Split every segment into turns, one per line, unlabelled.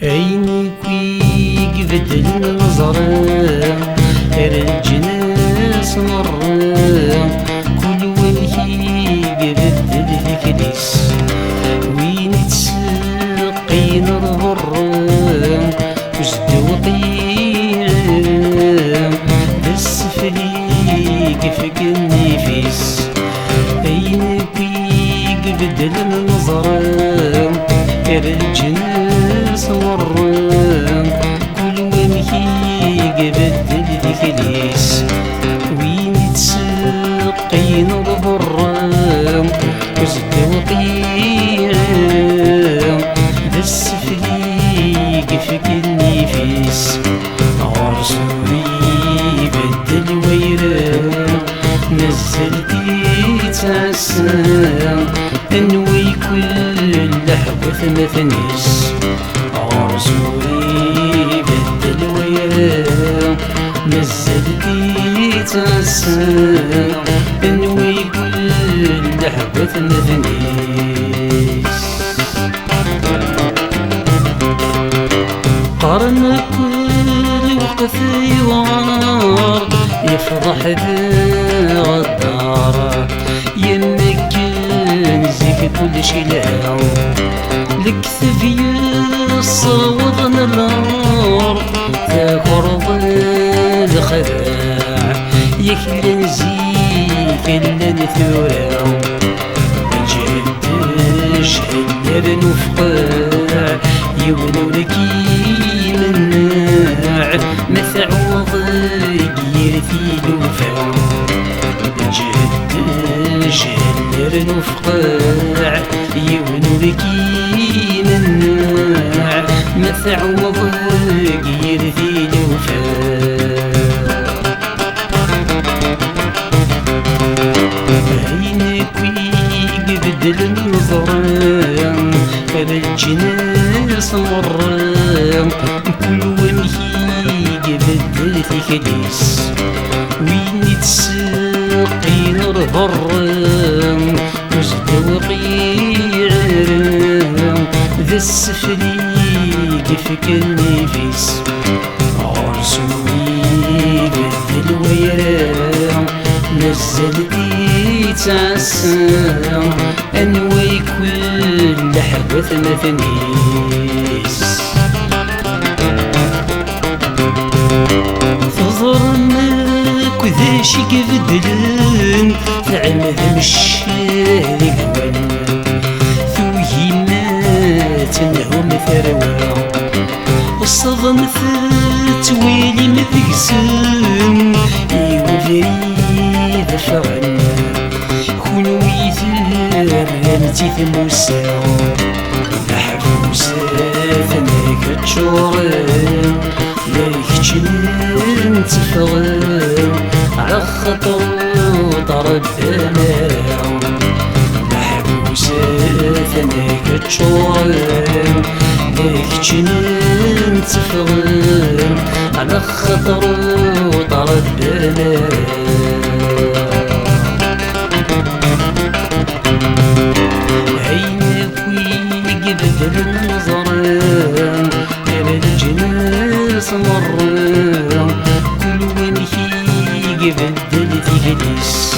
عيني كي بدل النظرة الجناس مرة كل وجهي بدل الكنيس وين تسقين الغرة وزد وطيرة بس فريق فيك النفيس عيني كي بدل النظرة الجناس مرة كل وجهي بدل الكنيس وين تسقين الغرة وزد وطيرة بس فريق فيك النفيس عرسوري بدل ويرة نزلتي تعسى انوي كل لحظة مثنيس عرسوري بدل ويرة نزلتي تعسى انوي كل لحظة مثنيس قرن كل وقت يوار يفضح ذا غدار يمكن زيك كل شي لها الكثف يصوض النار تقرب الخداع يكلن زيك اللي نثورا مجدش اللي بنفقع يولولك يمنع مثعوض يرثي لوفا مجدش اللي بنفقع يولولك يمنع مثعوض يرثي لوفا بدل النظرة الجناس مرة كل وجهي بدل الكنيس وين تسقين الضرة وزد وقيعة ذا السفليق فيك النفيس عرسوني بدل ويرة نزلتي تعسى انوي كل لحظة مثنيس تظرنك وذا شي كبدلن تعمد مشارق ون ثويمات انهم ثروة وصدمت تويلي مذقسن يوفري ذفرن كونوي ثرنتي ثموسا محبوسة ثناك تشورن ليك جنن تفغن على خطر طرد ثمارا محبوسة ثناك تشورن ليك جنن تفغن على خطر طرد ثمارا بدل النظرة الجناس مرة كل وجهي بدل الكنيس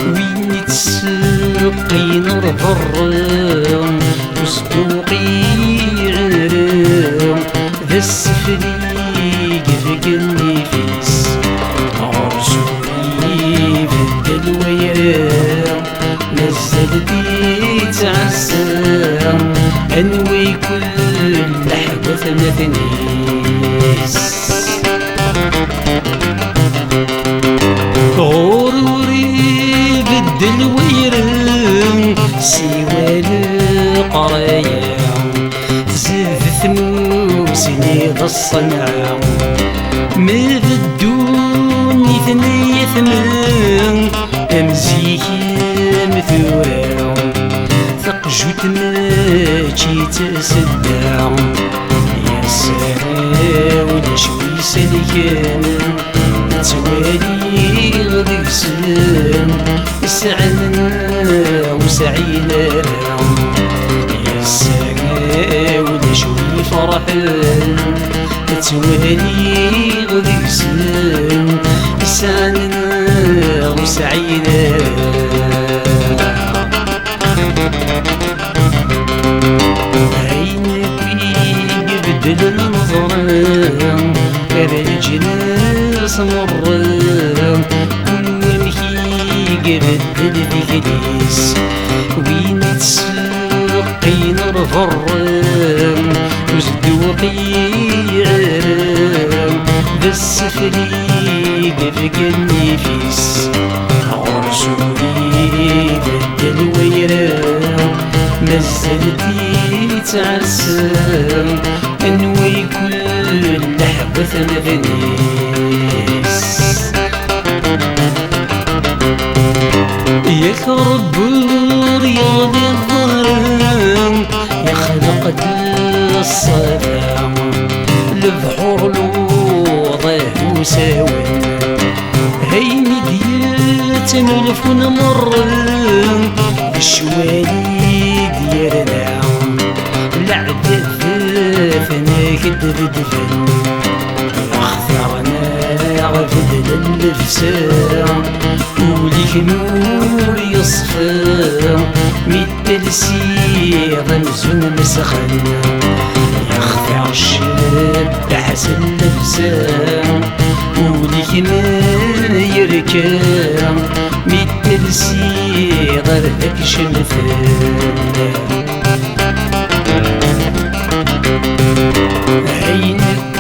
وين تسقين الضرة وصدوقي عرام ذا السفليق فيك النفيس عرسوني بدل ويرام نزلتي تعسى انوي كل لحظة مثنيس غروري بدل ويرم سوى القرايا زاد ثموسني ذا الصنعة ما بدوني ثنية ثمان امزيكي مثورا ثقجوت ماشي تسدع يا سلام ولا شوي سلكن توالي غديسن سعنا وسعينا يساقا ولا شوي فرحن توالي غديسن سعنا وسعينا بدل النظرة كالجناس مرة ومحي قبدل ذكريس وين تسقين الفرام وزدوقي عرام بس فريق في النفيس عرسولي بدل ويرام مازلتي تعسام انوي كل لحظة مغنيس ياك رب رياض الظلام يا خلقت الصفا البحور الوضح وساون هيني ديال تملفون مرة الشوالي ديالنا العدد ثافنا كدب دفن اختارنا غفدل اللبسان وليك نور يصفى متلسي غمزون مسخن يختار الشاب حسن اللبسان وليك ما يركان متلسي غردك شمثان عينك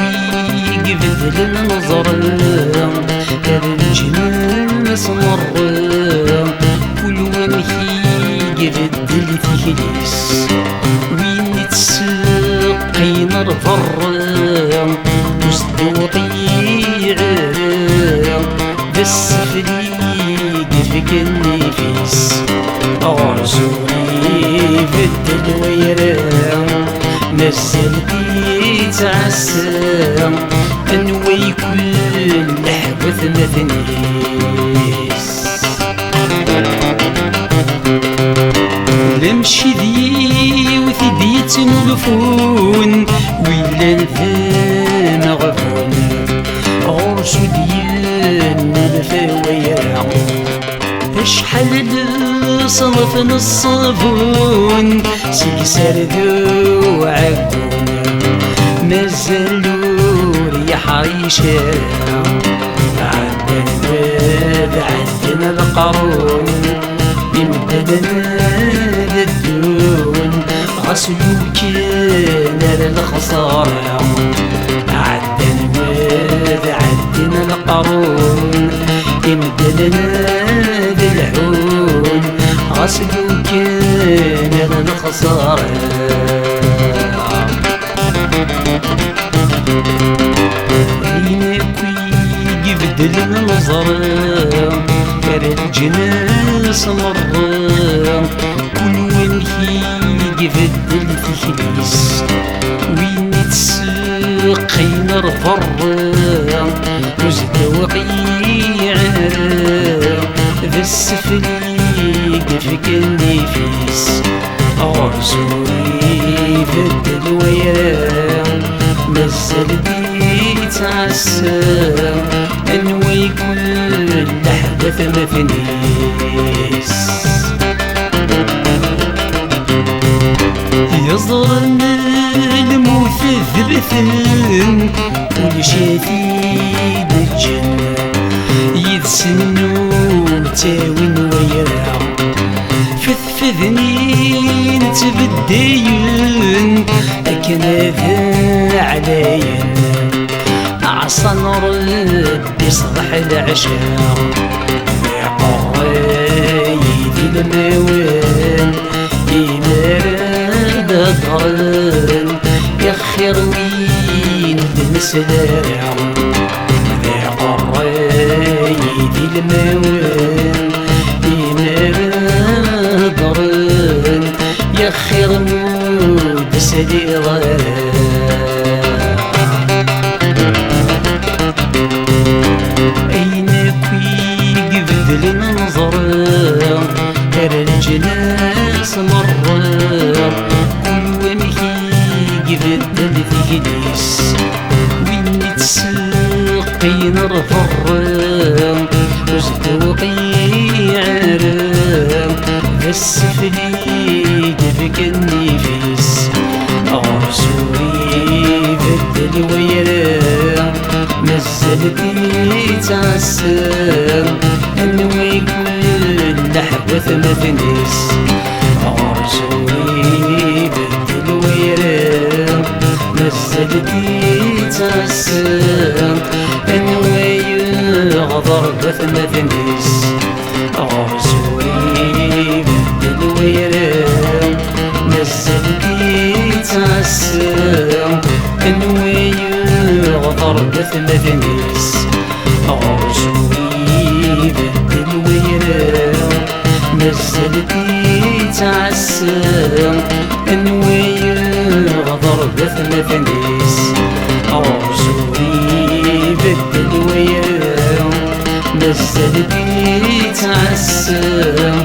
ويقبل النظر الجناس مرة كل ومحي يقبل تكليس وين تسقين الفرام وصدوقي عرام بس فريق فيك النفيس عرسولي بدل ويرام نزلتي تعسام انوي كل لحظة مثنيس لمشي ذي وثدي تنلفون ويلا الذا مغفون عرسو ديالنا الفوايا شحال صنف الصابون سيسار ذو عقون مازالو ريح عيشة عدنا الباب عدنا القارون يمددنا للدون غسلو كان الخسارة عدنا الباب عدنا القارون يمددنا بالعون غسلو كان الخسارة عينك ويقبدل النظرة كان الجناس مرة كل ومحي يقبدل تكليس وين تسقين الفرة وزدوقي عرام بس فريق فيك النفيس عرسولي بدل ويرام مازلتي تعسام انوي كل لحظة مثنيس يظلم الموت ذبثن ولشافي بالجنة يتسنو تاوين ويرام فذني نتبدين أكناذا عليا عصا نردي صبح العشاء قرايدي الموان إمارة ضرن يخير وين بنسلام قرايدي الموان إمارة ضرن يخير مود سديرا قين رفرم وزد وقيعرم السفلي دبك النفيس عرسوري بدل ويرم مزلتي تعسم انوي كل حبة مثنيس عرسوري بدل ويرم مزلتي تعسم انوي غضر بثمة نديس عرسوري بدل ويرم مزلتي تعسم انوي غضر بثمة نديس عرسوري بدل ويرم مزلتي تعسم انوي غضر بثمة نديس عرسوري بدل ويرم مزلتي تعسم